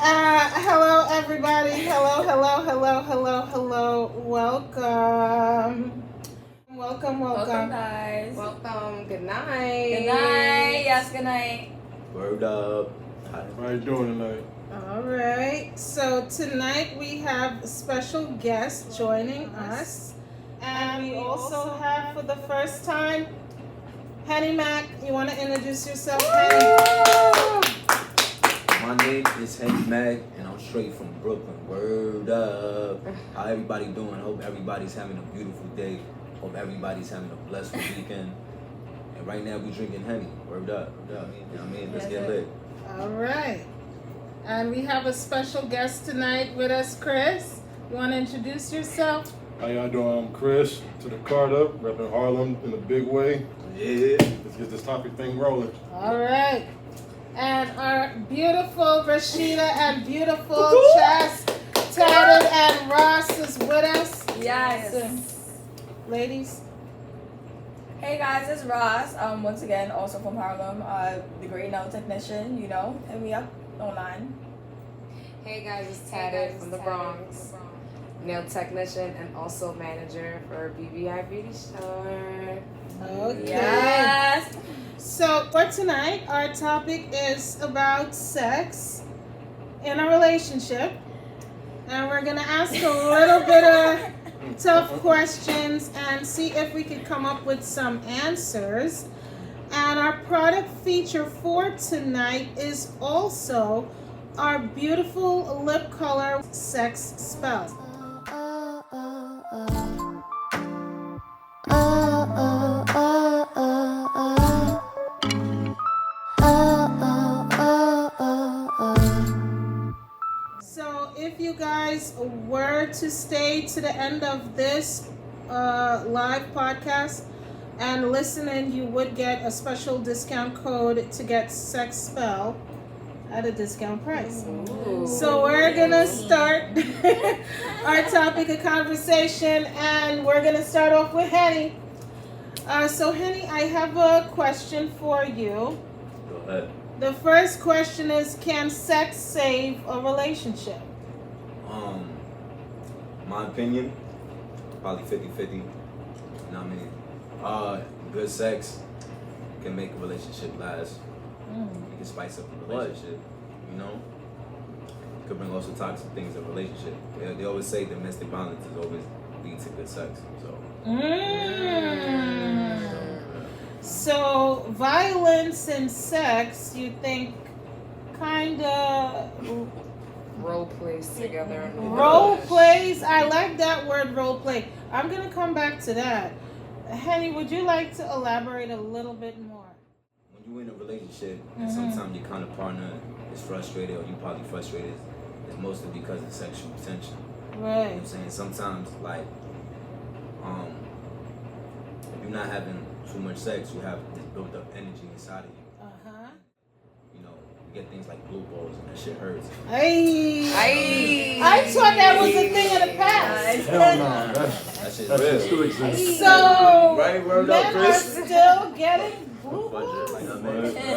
Hello, everybody. Hello. Welcome. Guys. Welcome. Good night. Good night. Yes, good night. Word up. How you doing tonight? All right. So tonight we have a special guest joining us. And we also have, for the first time, Henny Mack. You want to introduce yourself, Henny? My name is Henny Mack, and I'm straight from Brooklyn. Word up. How everybody doing? Hope everybody's having a beautiful day. Hope everybody's having a blessed weekend. And right now we drinking Henny. Word up. You know what I mean? Let's get lit. All right. And we have a special guest tonight with us, Chris. You want to introduce yourself? How y'all doing? I'm Chris to the Carter, repping Harlem in a big way. Yeah. Let's get this topic thing rolling. All right. And our beautiful Rashida and beautiful Chas, Tatted and Ross is with us. Yes. Ladies. Hey guys, it's Ross. Once again, also from Harlem. The great nail technician, hit me up online. Hey guys, it's Tatted from the Bronx. Nail technician and also manager for BBI Beauty Store. Okay. Yes. So for tonight, our topic is about sex in a relationship. And we're going to ask a little bit of tough questions and see if we can come up with some answers. And our product feature for tonight is also our beautiful lip color sex spell. So if you guys were to stay to the end of this live podcast and listen in, you would get a special discount code to get sex spell at a discount price. Ooh. So we're gonna start our topic of conversation, and we're gonna start off with Henny. So Henny, I have a question for you. Go ahead. The first question is, can sex save a relationship? My opinion, probably 50-50. You know what I mean? Good sex can make a relationship last. You can spice up a relationship, Could bring also toxic things in a relationship. They always say domestic violence is always leads to good sex. So violence and sex, you think, kind of Role plays together. role plays? I like that word, role play. I'm gonna come back to that. Henny, would you like to elaborate a little bit more? When you're in a relationship and sometimes your kind of partner is frustrated, or you probably frustrated, it's mostly because of sexual tension. You know Right. what I'm saying? Sometimes, like, if you're not having too much sex, you have this built up energy inside of you. You get things like blue balls and that shit hurts. I thought that was a thing of the past. Hell no. That shit's That real. shit still exists. So Right, word up, men are Chris. still getting blue Budget, balls? like I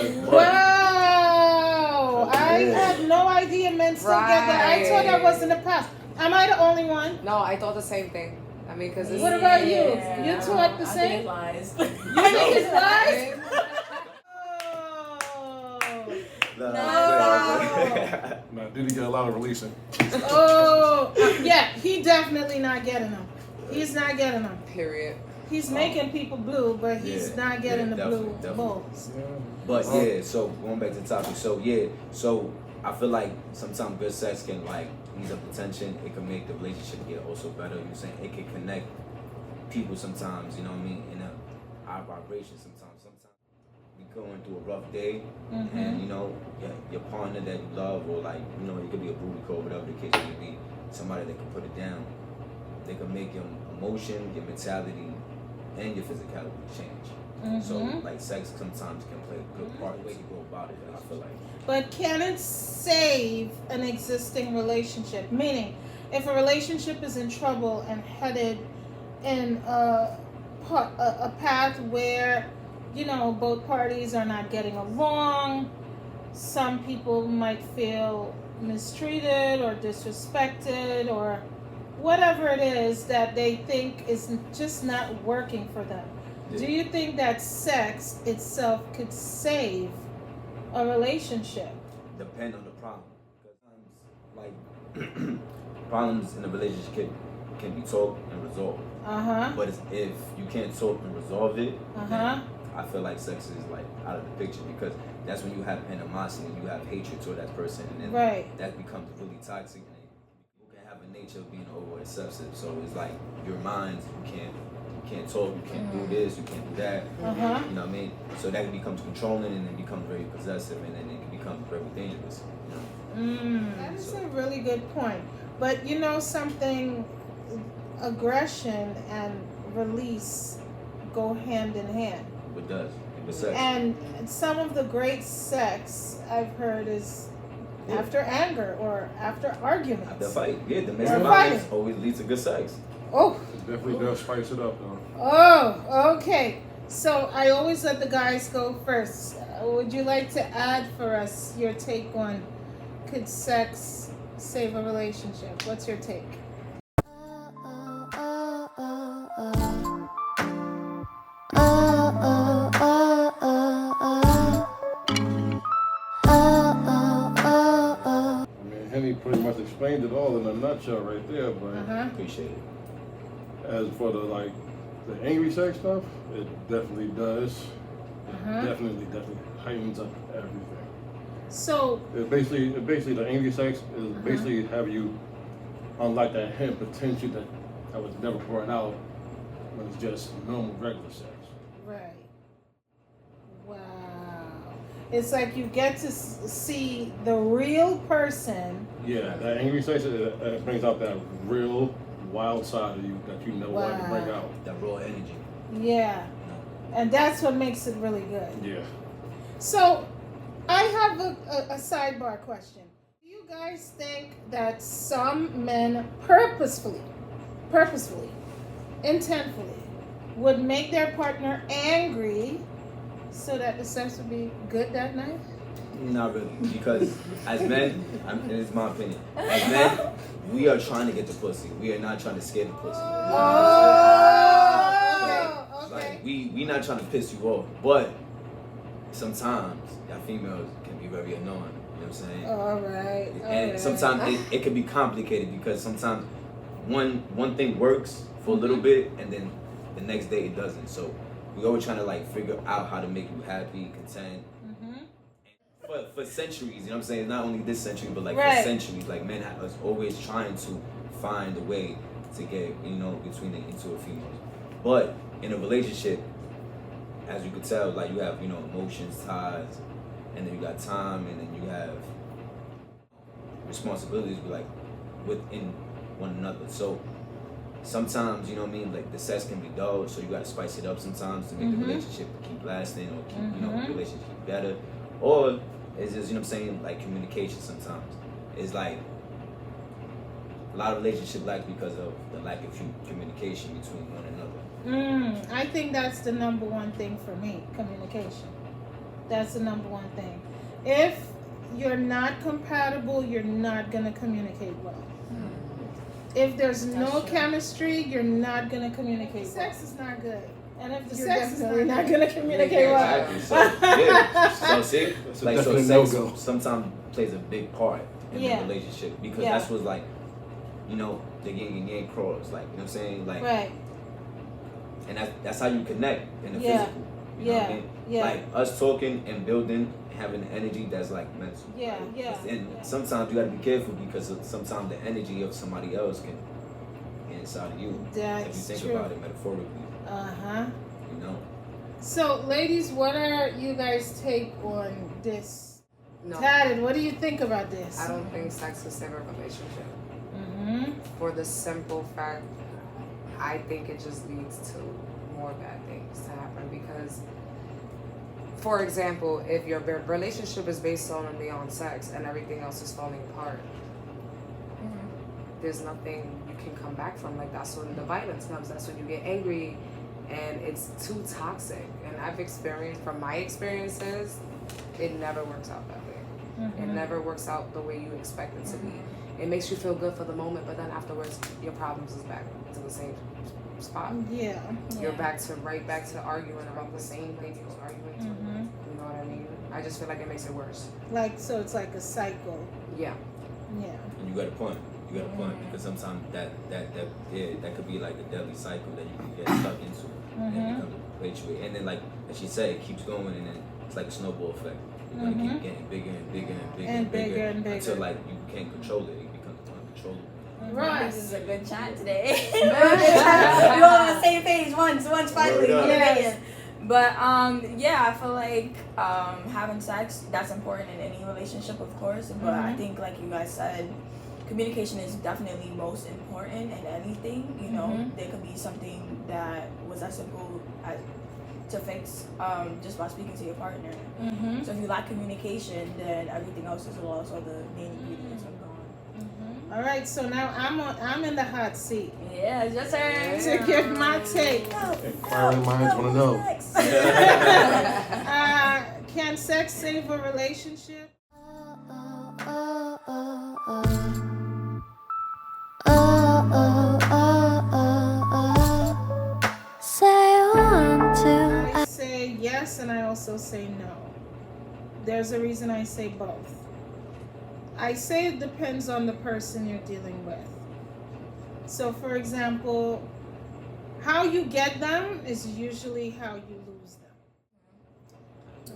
mean. Wow! I had no idea men still get that. I thought that was in the past. Am I the only one? No, I thought the same thing. I mean, because What about you? You thought the I same? think it lies. You think it's lies? No. Now, did he get a lot of releasing? Oh, yeah, he definitely not getting them. He's not getting them. Period. He's making people blue, but he's Yeah, not getting the blue definitely. balls. But yeah, so going back to the topic, so I feel like sometimes good sex can like ease up the tension. It can make the relationship get also better. You know what I'm saying? It can connect people sometimes, you know what I mean? In our vibration sometimes. We going through a rough day, and your partner that you love, or like it could be a booty call, whatever the case may be, somebody that can put it down. They can make your emotion, your mentality, and your physicality change. So like sex sometimes can play a good part. The way you go about it, I feel like. But can it save an existing relationship? Meaning, if a relationship is in trouble and headed in a path where, both parties are not getting along, some people might feel mistreated or disrespected or whatever it is that they think is just not working for them. Yeah. Do you think that sex itself could save a relationship? Depend on the problem. Because sometimes, like, problems in a relationship can be talked and resolved. But if you can't talk and resolve it, then I feel like sex is like out of the picture, because that's when you have animosity, you have hatred toward that person, and then that becomes really toxic. And people can have a nature of being over obsessive, so it's like your minds, you can't talk, you can't do this, you can't do that. You know what I mean? So that becomes controlling, and then becomes very possessive, and then it can become very dangerous. You know? That is a really good point. But you know something, aggression and release go hand in hand. It does. It was sex. And some of the great sex I've heard is after anger or after arguments. After fight, yeah, the Or message fighting. always leads to good sex. Oh. It definitely does spice it up, though. Oh, okay. So I always let the guys go first. Would you like to add for us your take on could sex save a relationship? What's your take? I mean, Henny pretty much explained it all in a nutshell right there, but Appreciate it. as for the angry sex stuff, it definitely does. Definitely heightens up everything. So Basically the angry sex is basically have you unlock that hidden potential that was never brought out when it's just normal regular sex. right. Wow. It's like you get to see the real person. Yeah, that angry sex it brings out that real wild side of you that you never wanted to bring out. That raw energy. Yeah. And that's what makes it really good. Yeah. So, I have a sidebar question. Do you guys think that some men purposefully, intentfully, would make their partner angry so that the sex would be good that night? Not really, because as men, and it's my opinion, as men, we are trying to get the pussy. We are not trying to scare the pussy. Like, we not trying to piss you off, but sometimes y'all females can be very annoying. You know what I'm saying? All right. And sometimes it can be complicated, because sometimes one thing works for a little bit, and then the next day it doesn't. So we always trying to like figure out how to make you happy, content. For centuries, you know what I'm saying? Not only this century, but like for centuries, like men are always trying to find a way to get, you know, between the into a female. But in a relationship, as you could tell, like you have, you know, emotions, ties, and then you got time, and then you have responsibilities, but like within one another. So sometimes, you know what I mean, like the sex can be dull, so you gotta spice it up sometimes to make the relationship keep lasting, or keep, you know, the relationship better. Or it's just, you know what I'm saying, like communication sometimes. It's like a lot of relationships lack because of the lack of communication between one another. I think that's the number one thing for me, communication. That's the number one thing. If you're not compatible, you're not going to communicate well. If there's no chemistry, you're not going to communicate well. Sex is not good. And if the sex is not going to communicate well. Exactly. So, yeah. So, see? That's Like, so sex no-go. sometimes plays a big part in the relationship, because that's what's like, you know, the yin and yang cross. Like, you know what I'm saying? Like, and that's how you connect in the physical. You know what I mean? Like, us talking and building, having the energy that's like mental. And sometimes you gotta be careful, because sometimes the energy of somebody else can get inside of you. That's if you think true. about it metaphorically. You know. So, ladies, what are you guys' take on this? No. Tatted, what do you think about this? I don't think sex will save a relationship. For the simple fact, I think it just leads to more bad things to happen. Because, for example, if your relationship is based only on sex and everything else is falling apart, there's nothing you can come back from. Like, that's when the violence comes. That's when you get angry, and it's too toxic. And I've experienced, from my experiences, it never works out that way. It never works out the way you expect it to be. It makes you feel good for the moment, but then afterwards, your problems is back to the same spot. Yeah. You're back to arguing about the same thing you was arguing to. You know what I mean? I just feel like it makes it worse. Like, so it's like a cycle. Yeah. Yeah. And you got a point. You got a point, because sometimes that could be like a deadly cycle that you can get stuck into, and it becomes a perpetuate. And then, like as she said, it keeps going, and then it's like a snowball effect. You're gonna keep getting bigger and bigger and bigger And bigger and bigger until like you can't control it. It becomes uncontrollable. Right. This is a good chat today. We're all on the same page once finally. Yes. But yeah, I feel like having sex, that's important in any relationship, of course. But I think, like you guys said, communication is definitely most important in anything. You know, there could be something that was as simple as to fix just by speaking to your partner. So if you lack communication, then everything else is lost, or the main ingredients are gone. All right, so now I'm in the hot seat Yeah, it's your turn. to give my take. Inquiring minds want to know. Can sex save a relationship? I say yes, and I also say no. There's a reason I say both. I say it depends on the person you're dealing with. So, for example, how you get them is usually how you lose them.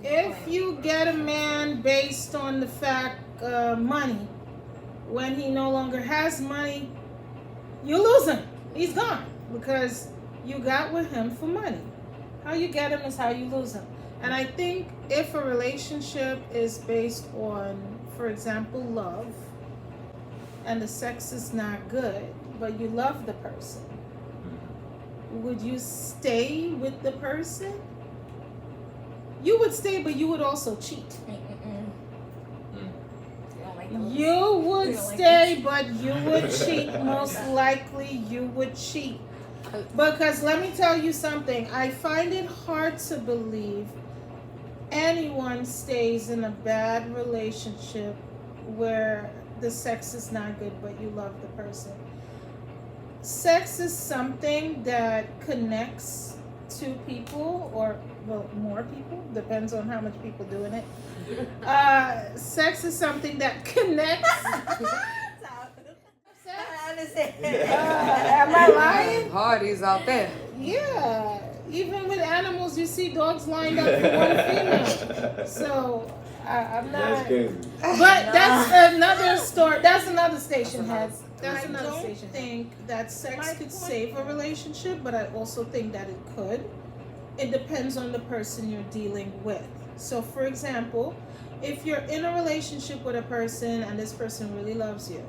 If you get a man based on the fact money, when he no longer has money, you lose him. He's gone because you got with him for money. How you get him is how you lose him. And I think if a relationship is based on, for example, love, and the sex is not good, but you love the person, would you stay with the person? You would stay, but you would also cheat. You would stay, but you would cheat. Most likely you would cheat. Because let me tell you something, I find it hard to believe anyone stays in a bad relationship where the sex is not good, but you love the person. Sex is something that connects two people, or well, more people, depends on how much people doing it. Sex is something that connects. Am I lying? Parties out there. Yeah, even with animals, you see dogs lined up for one female. So I'm not. That's crazy. But that's another story. That's another station head. That's I another don't station. I think that sex could save a relationship, but I also think that it could. It depends on the person you're dealing with. So, for example, if you're in a relationship with a person and this person really loves you,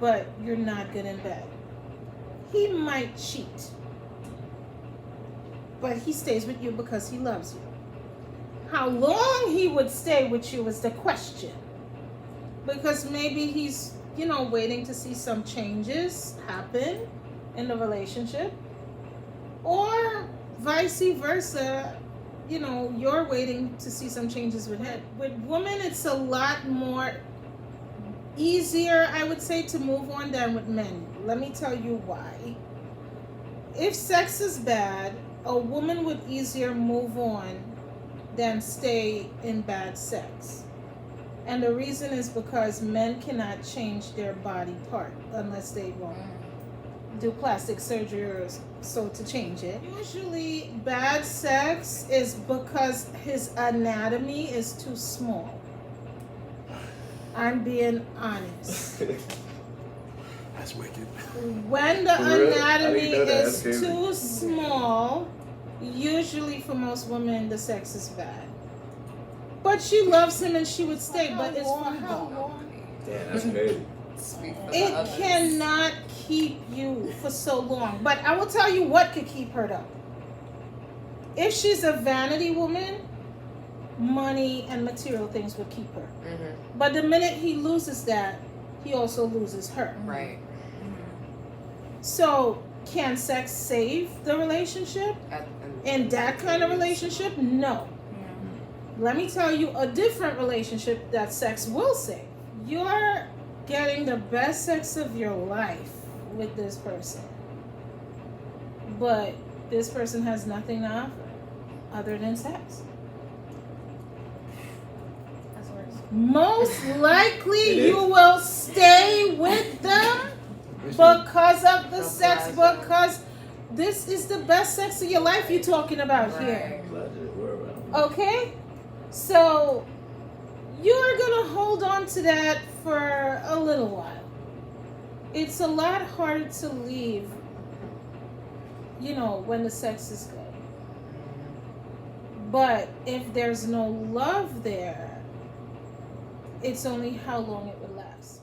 but you're not good in bed, he might cheat, but he stays with you because he loves you. How long he would stay with you is the question, because maybe he's, waiting to see some changes happen in the relationship, or vice versa. You're waiting to see some changes with him. With women, it's a lot more easier, I would say, to move on than with men. Let me tell you why. If sex is bad, a woman would easier move on than stay in bad sex. And the reason is because men cannot change their body part unless they want do plastic surgery or so to change it. Usually bad sex is because his anatomy is too small. I'm being honest. That's wicked. When the For real? anatomy I didn't know that. is That's crazy. too small, usually for most women the sex is bad. But she loves him and she would stay, but it's for how long? Damn, that's crazy. It cannot keep you for so long. But I will tell you what could keep her though. If she's a vanity woman, money and material things would keep her. But the minute he loses that, he also loses her. Right. So can sex save the relationship? In that kind of relationship? No. Let me tell you a different relationship that sex will save. You're getting the best sex of your life with this person, but this person has nothing to offer other than sex. That's worse. Most likely It you is. will stay with them because of the sex, because this is the best sex of your life you're talking about here. Okay? So you're gonna hold on to that for a little while. It's a lot harder to leave, when the sex is good. But if there's no love there, it's only how long it would last.